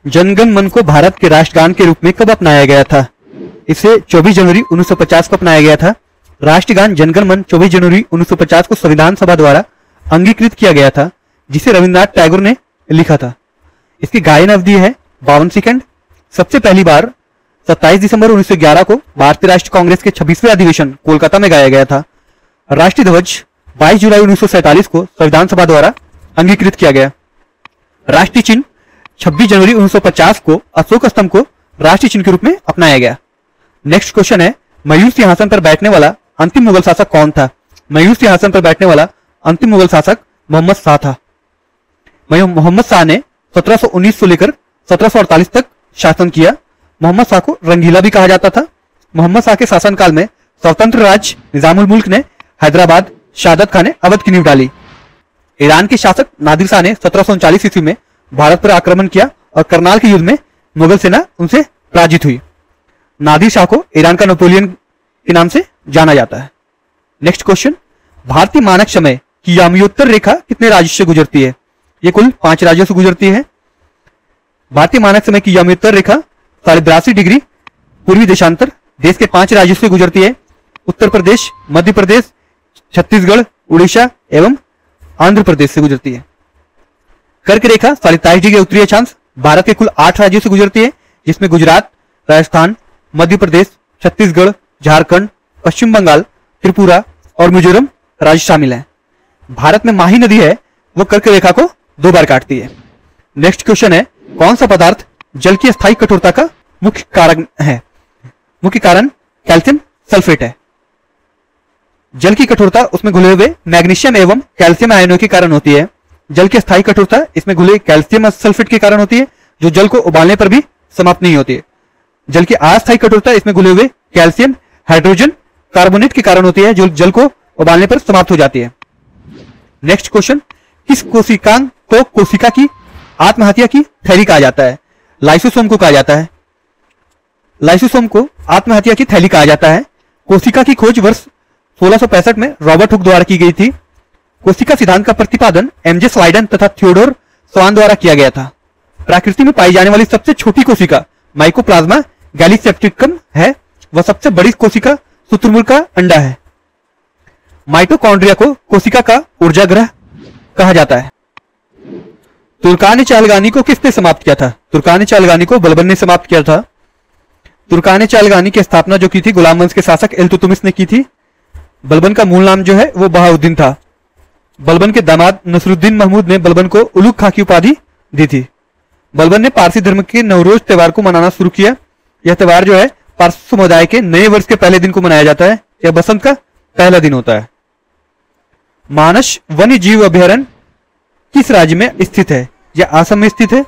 जनगण मन को भारत के राष्ट्रगान के रूप में कब अपनाया गया था? इसे 24 जनवरी 1950 को अपनाया गया था। राष्ट्रगान जनगण मन 24 जनवरी 1950 को संविधान सभा द्वारा अंगीकृत किया गया था, जिसे रविन्द्रनाथ टैगोर ने लिखा था। इसकी गायन अवधि है 52 सेकंड। सबसे पहली बार 27 दिसंबर 1911 को भारतीय राष्ट्रीय कांग्रेस के 26वें अधिवेशन कोलकाता में गाया गया था। राष्ट्रीय ध्वज 22 जुलाई 1947 को संविधान सभा द्वारा अंगीकृत किया गया। राष्ट्रीय चिन्ह 26 जनवरी 1950 को अशोक स्तंभ को राष्ट्रीय चिन्ह के रूप में अपनाया गया। नेक्स्ट क्वेश्चन है, मयूर सिंहासन पर बैठने वाला अंतिम मुगल शासक कौन था? मयूर सिंहासन पर बैठने वाला अंतिम मुगल शासक मोहम्मद शाह था। मोहम्मद शाह ने 1719 से लेकर 1748 तक शासन किया। मोहम्मद शाह को रंगीला भी कहा जाता था। मोहम्मद शाह के शासनकाल में स्वतंत्र राज्य निजामुल मुल्क ने हैदराबाद, शहादत खान ने अवध की नींव डाली। ईरान के शासक नादिर शाह ने 1739 ईस्वी में भारत पर आक्रमण किया और करनाल के युद्ध में मुगल सेना उनसे पराजित हुई। नादिर शाह को ईरान का नेपोलियन के नाम से जाना जाता है। नेक्स्ट क्वेश्चन, भारतीय मानक समय की यामियोत्तर रेखा कितने राज्यों से गुजरती है? ये कुल 5 राज्यों से गुजरती है। भारतीय मानक समय की यामियोत्तर रेखा 82.5 डिग्री पूर्वी देशांतर देश के 5 राज्यों से गुजरती है। उत्तर प्रदेश, मध्य प्रदेश, छत्तीसगढ़, उड़ीसा एवं आंध्र प्रदेश से गुजरती है। कर्क रेखा 27 डिग्री उत्तरी अक्षांश भारत के कुल 8 राज्यों से गुजरती है, जिसमें गुजरात, राजस्थान, मध्य प्रदेश, छत्तीसगढ़, झारखंड, पश्चिम बंगाल, त्रिपुरा और मिजोरम राज्य शामिल हैं। भारत में माही नदी है, वो कर्क रेखा को 2 बार काटती है। नेक्स्ट क्वेश्चन है, कौन सा पदार्थ जल की स्थायी कठोरता का मुख्य कारण है? मुख्य कारण कैल्शियम सल्फेट है। जल की कठोरता उसमें घुले हुए मैग्नीशियम एवं कैल्शियम आयनों के कारण होती है। जल की स्थायी कठोरता इसमें घुले कैल्शियम सल्फेट के कारण होती है, जो जल को उबालने पर भी समाप्त नहीं होती है। जल की अस्थायी कठोरता इसमें घुले हुए कैल्शियम हाइड्रोजन कार्बोनेट के कारण होती है, जो जल को उबालने पर समाप्त हो जाती है। नेक्स्ट क्वेश्चन, किस कोशिकांग को कोशिका की आत्महत्या की थैली कहा जाता है? लाइसोसोम को कहा जाता है। लाइसोसोम को आत्महत्या की थैली कहा जाता है। कोशिका की खोज वर्ष 1665 में रॉबर्ट हुक द्वारा की गई थी। कोशिका सिद्धांत का प्रतिपादन एमजे स्लाइडन तथा थियोडोर स्वान द्वारा किया गया था। प्रकृति में पाई जाने वाली सबसे छोटी कोशिका माइकोप्लाज्मा गैलीसेप्टिकम है। वह सबसे बड़ी कोशिका शुतुरमुर्ग का अंडा है। माइटोकॉन्ड्रिया को कोशिका का ऊर्जा ग्रह कहा जाता है। तुर्कान चालगानी को किसने समाप्त किया था? तुर्कान चालगानी को बलबन ने समाप्त किया था। तुर्कान चालगानी की स्थापना जो की थी गुलाम वंश के शासक इल्तुतमिश ने की थी। बलबन का मूल नाम जो है वो बहाउद्दीन था। बलबन के दामाद नसरुद्दीन महमूद ने बलबन को उलुग खां की उपाधि दी थी। बलबन ने पारसी धर्म के नवरोज त्योहार को मनाना शुरू किया। यह त्योहार जो है पारसी समुदाय के नए वर्ष के पहले दिन को मनाया जाता है। यह बसंत का पहला दिन होता है। मानस वन्य जीव अभयारण्य किस राज्य में स्थित है? यह असम में स्थित है।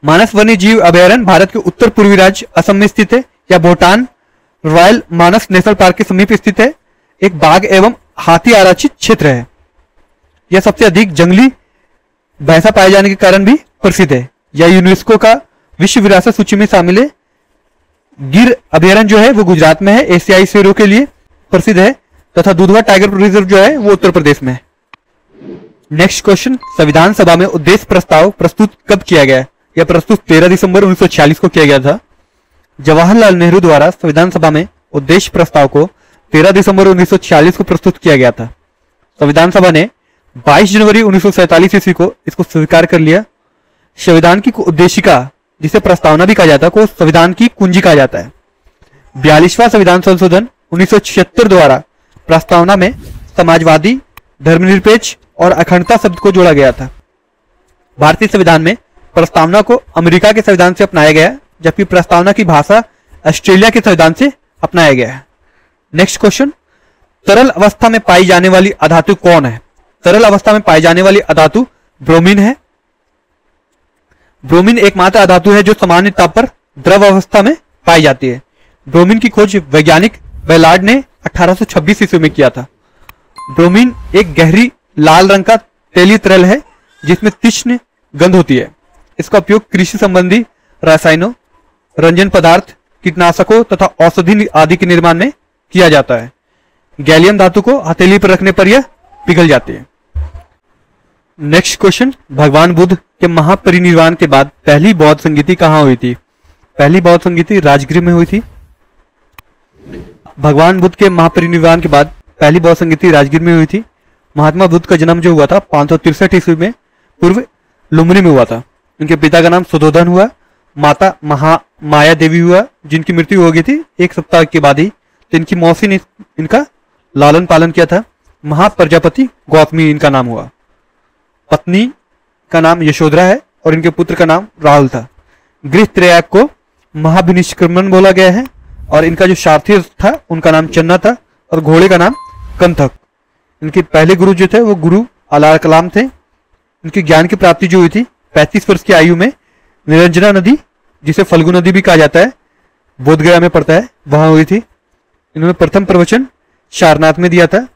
मानस वन्य जीव अभयारण्य भारत के उत्तर पूर्वी राज्य असम में स्थित है। यह भूटान रॉयल मानस नेशनल पार्क के समीप स्थित है। एक बाघ एवं हाथी आरक्षित क्षेत्र है। यह सबसे अधिक जंगली भैंसा पाए जाने के कारण भी प्रसिद्ध है। यह यूनेस्को का विश्व विरासत सूची में शामिल है। गिर अभयारण्य जो है वो गुजरात में है, एशियाई शेरों के लिए प्रसिद्ध है, तथा दुधवा टाइगर रिजर्व जो है वो उत्तर प्रदेश में है। नेक्स्ट क्वेश्चन, संविधान सभा में उद्देश्य प्रस्ताव प्रस्तुत कब किया गया? यह प्रस्तुत 13 दिसंबर 1946 को किया गया था। जवाहरलाल नेहरू द्वारा संविधान सभा में उद्देश्य प्रस्ताव को 13 दिसंबर 1946 को प्रस्तुत किया गया था। संविधान सभा ने 22 जनवरी 1947 ईस्वी को इसको स्वीकार कर लिया। संविधान की उद्देशिका, जिसे प्रस्तावना भी कहा जाता है, को संविधान की कुंजी कहा जाता है। 42वां संविधान संशोधन 1976 द्वारा प्रस्तावना में समाजवादी, धर्मनिरपेक्ष और अखंडता शब्द को जोड़ा गया था। भारतीय संविधान में प्रस्तावना को अमेरिका के संविधान से अपनाया गया, जबकि प्रस्तावना की भाषा ऑस्ट्रेलिया के संविधान से अपनाया गया है। नेक्स्ट क्वेश्चन, तरल अवस्था में पाई जाने वाली अधातु कौन है? तरल अवस्था में पाई जाने वाली अधातु ब्रोमीन है। ब्रोमीन एकमात्र अधातु है जो सामान्य ताप पर द्रव अवस्था में पाई जाती है। ब्रोमीन की खोज वैज्ञानिक बैलार्ड ने 1826 ईस्वी में किया था। ब्रोमीन एक गहरी लाल रंग का तेलीय तरल है, जिसमें तीक्ष्ण गंध होती है। इसका उपयोग कृषि संबंधी रसायनों, रंजन पदार्थ, कीटनाशकों तथा औषधि आदि के निर्माण में किया जाता है। गैलियम धातु को हथेली पर रखने पर यह पिघल जाती है। नेक्स्ट क्वेश्चन, भगवान बुद्ध के महापरिनिर्वाण के बाद पहली बौद्ध संगीति कहाँ हुई थी? पहली बौद्ध संगीति राजगृह में हुई थी। भगवान बुद्ध के महापरिनिर्वाण के बाद पहली बौद्ध संगीति राजगीर में हुई थी। महात्मा बुद्ध का जन्म जो हुआ था 563 ईस्वी में पूर्व लुम्बिनी में हुआ था। इनके पिता का नाम सुधोधन हुआ, माता माया देवी हुआ, जिनकी मृत्यु हो गई थी 1 सप्ताह के बाद ही। तो इनकी मौसी ने इनका लालन पालन किया था। महाप्रजापति गौतमी इनका नाम हुआ। पत्नी का नाम यशोधरा है और इनके पुत्र का नाम राहुल था। गृह त्रयाग को महाभिनिष्क्रमण बोला गया है और इनका जो सारथी था उनका नाम चन्ना था और घोड़े का नाम कंथक। इनके पहले गुरु जो थे वो गुरु अलार कलाम थे। इनकी ज्ञान की प्राप्ति जो हुई थी 35 वर्ष की आयु में निरंजना नदी, जिसे फल्गु नदी भी कहा जाता है, बोधगया में पड़ता है, वहां हुई थी। इन्होंने प्रथम प्रवचन सारनाथ में दिया था।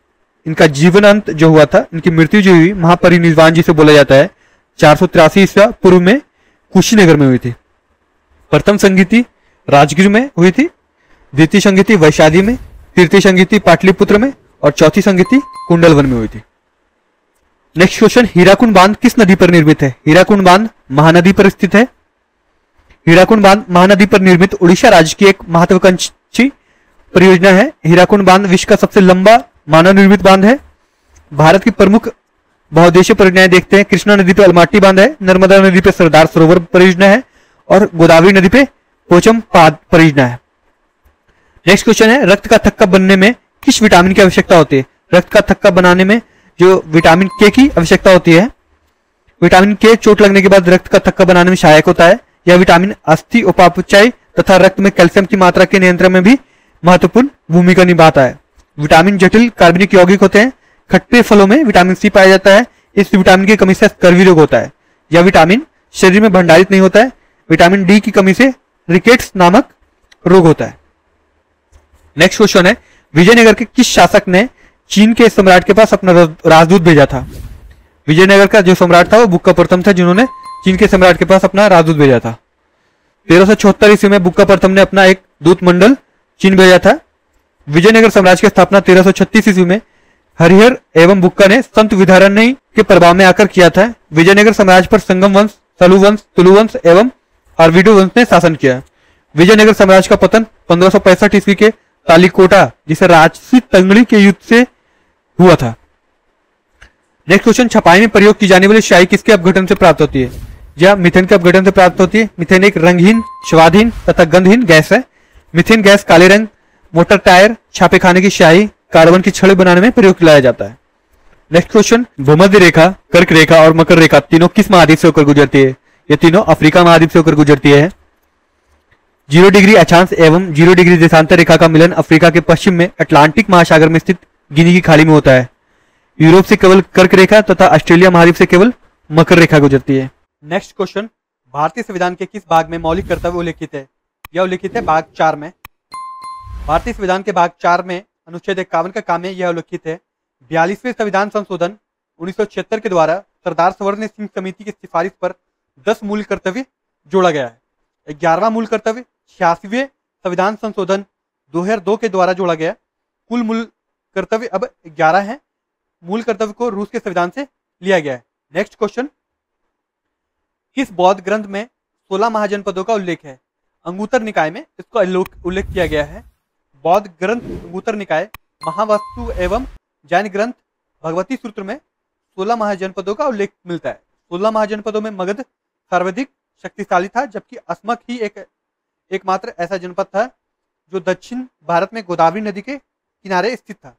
इनका जीवन अंत जो हुआ था, इनकी मृत्यु जो हुई महापरिनिर्वाण जिसे बोला जाता है 483 ईस्वी पूर्व में कुशीनगर में हुई थी। प्रथम संगीति राजगीर में हुई थी, द्वितीय संगीति वैशाली में, तृतीय संगीति पाटलिपुत्र में और चौथी संगीति कुंडलवन में हुई थी। नेक्स्ट क्वेश्चन, हीराकुंड बांध किस नदी पर निर्मित है? हीराकुंड बांध महानदी पर स्थित है। हीराकुंड बांध महानदी पर निर्मित उड़ीसा राज्य की एक महत्वाकांक्षी परियोजना है। हीराकुंड बांध विश्व का सबसे लंबा मानव निर्मित बांध है। भारत की प्रमुख बहुउद्देशीय परियोजनाएं देखते हैं। कृष्णा नदी पे अलमाटी बांध है, नर्मदा नदी पे सरदार सरोवर परियोजना है और गोदावरी नदी पे पोचम परियोजना है। नेक्स्ट क्वेश्चन है, रक्त का थक्का बनने में किस विटामिन की आवश्यकता होती है? रक्त का थक्का बनाने में जो विटामिन के की आवश्यकता होती है। विटामिन के चोट लगने के बाद रक्त का थक्का बनाने में सहायक होता है। यह विटामिन अस्थि उपापचय तथा रक्त में कैल्शियम की मात्रा के नियंत्रण में भी महत्वपूर्ण भूमिका निभाता है। विटामिन जटिल कार्बनिक यौगिक होते हैं। खट्टे फलों में विटामिन सी पाया जाता है। इस विटामिन की कमी से स्कर्वी रोग होता है। यह विटामिन शरीर में भंडारित नहीं होता है। विटामिन डी की कमी से रिकेट्स नामक रोग होता है। नेक्स्ट क्वेश्चन है, विजयनगर के किस शासक ने चीन के सम्राट के पास अपना राजदूत भेजा था? विजयनगर का जो सम्राट था वो बुक्का प्रथम था, जिन्होंने चीन के सम्राट के पास अपना राजदूत भेजा था। 1374 ईस्वी में बुक्का प्रथम ने अपना एक दूत मंडल चीन भेजा था। विजयनगर साम्राज्य की स्थापना 1336 ईस्वी में हरिहर एवं बुक्का ने संत विधारण्य के प्रभाव में आकर किया था। विजयनगर साम्राज्य पर संगम वंश, सलू वंश, तुलु वंश एवं आर्विडो वंश ने शासन किया। विजयनगर साम्राज्य का पतन 1565 ईस्वी के तालीकोटा, जिसे राजसी तंगड़ी के युद्ध से हुआ था। नेक्स्ट क्वेश्चन, छपाई में प्रयोग की जाने वाली स्याही किसके अपघटन से प्राप्त होती है? यह मीथेन के अपघटन से प्राप्त होती है। मीथेन एक रंगहीन, स्वादहीन तथा गंधहीन गैस है। मीथेन गैस काले रंग, मोटर टायर, छापे खाने की स्याही, कार्बन की छड़ें बनाने में प्रयोग किया जाता है। नेक्स्ट क्वेश्चन, भूमध्य रेखा, कर्क रेखा और मकर रेखा तीनों किस महाद्वीप से होकर गुजरती है? ये तीनों अफ्रीका महाद्वीप से होकर गुजरती है। 0 डिग्री अक्षांश एवं 0 डिग्री देशांतर रेखा का मिलन अफ्रीका के पश्चिम में अटलांटिक महासागर में स्थित गिनी की खाड़ी में होता है। यूरोप से केवल कर्क रेखा तथा ऑस्ट्रेलिया महाद्वीप से केवल मकर रेखा गुजरती है। नेक्स्ट क्वेश्चन, भारतीय संविधान के किस भाग में मौलिक कर्तव्य उल्लेखित है? यह उल्लेखित है भाग 4 में। भारतीय संविधान के भाग 4 में अनुच्छेद 51 का काम में यह उल्लेखित है, 42वें संविधान संशोधन 1976 के द्वारा सरदार सवर्ण सिंह समिति की सिफारिश पर 10 मूल कर्तव्य जोड़ा गया है। 11वां मूल कर्तव्य 86वें संविधान संशोधन 2002 के द्वारा जोड़ा गया। कुल मूल कर्तव्य अब 11 हैं। मूल कर्तव्य को रूस के संविधान से लिया गया है। नेक्स्ट क्वेश्चन, किस बौद्ध ग्रंथ में 16 महाजनपदों का उल्लेख है? अंगुत्तर निकाय में इसका उल्लेख किया गया है। बौद्ध ग्रंथ अंगुत्तर निकाय, महावास्तु एवं जैन ग्रंथ भगवती सूत्र में 16 महाजनपदों का उल्लेख मिलता है। 16 महाजनपदों में मगध सर्वाधिक शक्तिशाली था, जबकि अस्मक ही एकमात्र ऐसा जनपद था जो दक्षिण भारत में गोदावरी नदी के किनारे स्थित था।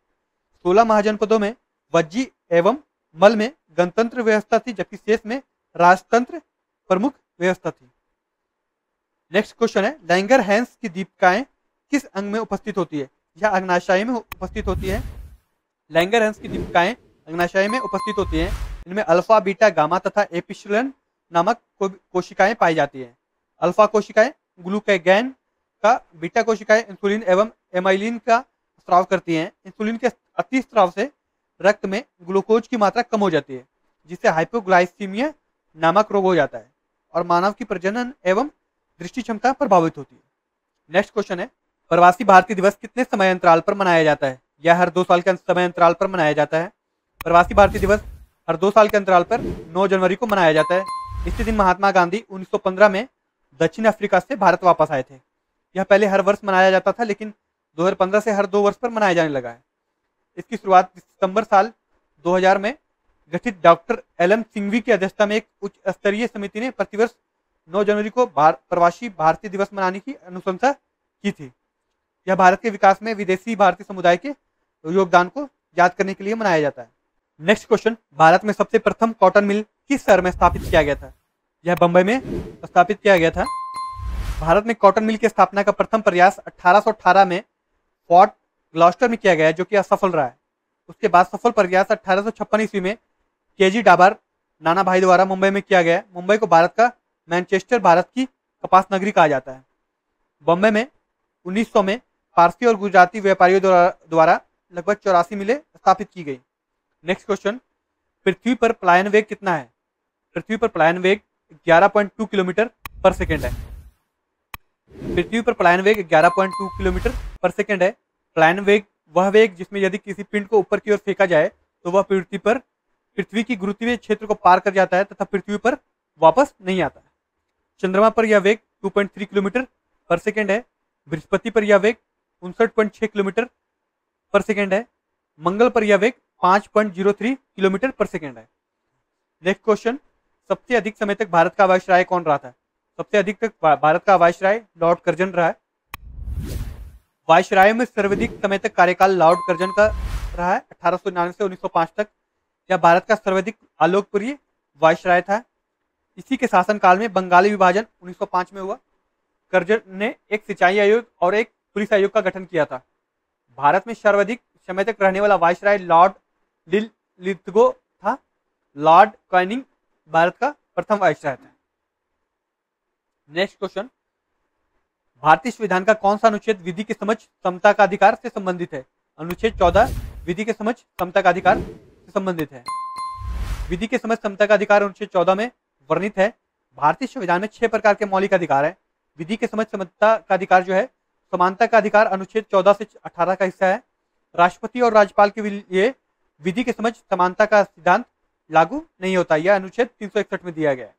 16 महाजनपदों में वज्जी एवं मल में गणतंत्र व्यवस्था थी, जबकि शेष में राजतंत्र प्रमुख व्यवस्था थी। नेक्स्ट क्वेश्चन है, लैंगर हैंस की दीपिकाएं किस अंग में उपस्थित होती है? यह अग्नाशय में उपस्थित होती है। लैंगर हैंस की दीपिकाएं अग्नाशय में उपस्थित होती हैं। इनमें अल्फा, बीटा, गामा तथा एपिसिलन नामक कोशिकाएं पाई जाती हैं। अल्फा कोशिकाएं ग्लूकागोन का, बीटा कोशिकाएं इंसुलिन एवं एमाइलिन का स्राव करती हैं। इंसुलिन के अति स्राव से रक्त में ग्लूकोज की मात्रा कम हो जाती है, जिससे हाइपोग्लाइसीमिया नामक रोग हो जाता है और मानव की प्रजनन एवं दृष्टि क्षमता प्रभावित होती है। नेक्स्ट क्वेश्चन है, प्रवासी भारतीय दिवस कितने समय अंतराल पर मनाया जाता है? यह हर 2 साल के समय अंतराल पर मनाया जाता है। प्रवासी भारतीय दिवस हर 2 साल के अंतराल पर 9 जनवरी को मनाया जाता है। इसी दिन महात्मा गांधी 1915 में दक्षिण अफ्रीका से भारत वापस आए थे। यह पहले हर वर्ष मनाया जाता था, लेकिन 2015 से हर 2 वर्ष पर मनाया जाने लगा है। इसकी शुरुआत सितंबर साल 2000 में गठित डॉक्टर एल.एम. सिंघवी की अध्यक्षता में एक उच्च स्तरीय समिति ने प्रतिवर्ष 9 जनवरी को प्रवासी भारतीय दिवस मनाने की अनुशंसा की थी। यह भारत के विकास में विदेशी भारतीय समुदाय के योगदान को याद करने के लिए मनाया जाता है। नेक्स्ट क्वेश्चन, भारत में सबसे प्रथम कॉटन मिल किस शहर में स्थापित किया गया था? यह बंबई में स्थापित किया गया था। भारत में कॉटन मिल की स्थापना का प्रथम प्रयास 1818 में फोर्ट ग्लॉस्टर में किया गया, जो कि असफल रहा है। उसके बाद सफल प्रयास 1856 ईस्वी में केजी डाबर नाना भाई द्वारा मुंबई में किया गया। मुंबई को भारत का मैनचेस्टर, भारत की कपास नगरी कहा जाता है। बॉम्बे में 1900 में पारसी और गुजराती व्यापारियों द्वारा लगभग 84 मिलें स्थापित की गई। नेक्स्ट क्वेश्चन, पृथ्वी पर पलायन वेग कितना है? पृथ्वी पर पलायन वेग 11.2 किलोमीटर पर सेकेंड है। पृथ्वी पर पलायन वेग 11.2 किलोमीटर पर सेकेंड है। पलायन वेग वह वेग जिसमें यदि किसी पिंड को ऊपर की ओर फेंका जाए तो वह पृथ्वी की गुरुत्वीय क्षेत्र को पार कर जाता है तथा पृथ्वी पर वापस नहीं आता है। चंद्रमा पर यह वेग 2.3 किलोमीटर पर सेकेंड है। बृहस्पति पर यह वेग 59.6 किलोमीटर पर सेकेंड है। मंगल पर यह वेग 5.03 किलोमीटर पर सेकेंड है। नेक्स्ट क्वेश्चन, सबसे अधिक समय तक भारत का वायसराय कौन रहा था? सबसे अधिक तक भारत का वायसराय लॉर्ड कर्जन रहा है। वायसराय में सर्वाधिक समय तक कार्यकाल लॉर्ड कर्जन का रहा है, 1899 से 1905 तक। यह भारत का सर्वाधिक अलोकप्रिय वायसराय था। इसी के शासनकाल में बंगाली विभाजन 1905 में हुआ। कर्जन ने एक सिंचाई आयोग और एक पुलिस आयोग का गठन किया था। भारत में सर्वाधिक समय तक रहने वाला वायसराय लॉर्ड लिथगो था। लॉर्ड कैनिंग भारत का प्रथम वायसराय था। नेक्स्ट क्वेश्चन, भारतीय संविधान का कौन सा अनुच्छेद विधि के समझ समता का अधिकार से संबंधित है? अनुच्छेद 14 विधि के समझ समता का अधिकार से संबंधित है। विधि के समझ समता का अधिकार अनुच्छेद 14 में वर्णित है। भारतीय संविधान में 6 प्रकार के मौलिक अधिकार है। विधि के समझ समता का अधिकार जो है समानता का अधिकार अनुच्छेद 14 से 18 का हिस्सा है। राष्ट्रपति और राज्यपाल के लिए विधि के समझ समानता का सिद्धांत लागू नहीं होता। यह अनुच्छेद 361 में दिया गया है।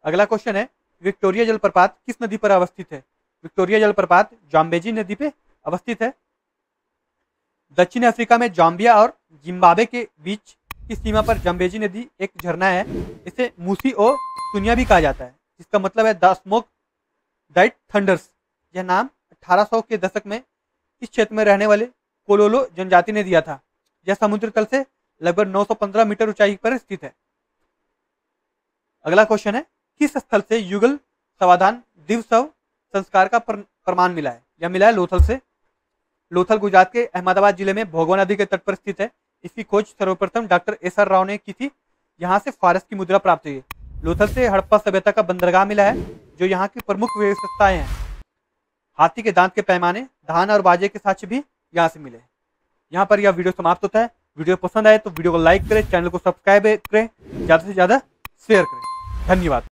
अगला क्वेश्चन है, विक्टोरिया जलप्रपात किस नदी पर अवस्थित है? विक्टोरिया जलप्रपात जाम्बेजी नदी पे अवस्थित है। दक्षिण अफ्रीका में जाम्बिया और जिम्बाब्वे के बीच की सीमा पर जाम्बेजी नदी एक झरना है। इसे मूसी ओ सुनिया भी कहा जाता है, जिसका मतलब है द स्मोक दैट थंडर्स। यह नाम 1800 के दशक में इस क्षेत्र में रहने वाले कोलोलो जनजाति ने दिया था। यह समुद्र तल से लगभग 915 मीटर ऊंचाई पर स्थित है। अगला क्वेश्चन है, किस स्थल से युगल समाधान दिवसव संस्कार का प्रमाण मिला है? यह मिला है लोथल से। लोथल गुजरात के अहमदाबाद जिले में भोगवा नदी के तट पर स्थित है। इसकी खोज सर्वप्रथम डॉक्टर एस.आर. राव ने की थी। यहाँ से फारस की मुद्रा प्राप्त हुई। लोथल से हड़प्पा सभ्यता का बंदरगाह मिला है, जो यहाँ की प्रमुख विशेषताएं हैं। हाथी के दांत के पैमाने, धान और बाजे के साक्ष्य भी यहाँ से मिले। यहाँ पर यह वीडियो समाप्त होता है। वीडियो पसंद आए तो वीडियो को लाइक करें, चैनल को सब्सक्राइब करें, ज्यादा से ज्यादा शेयर करें। धन्यवाद।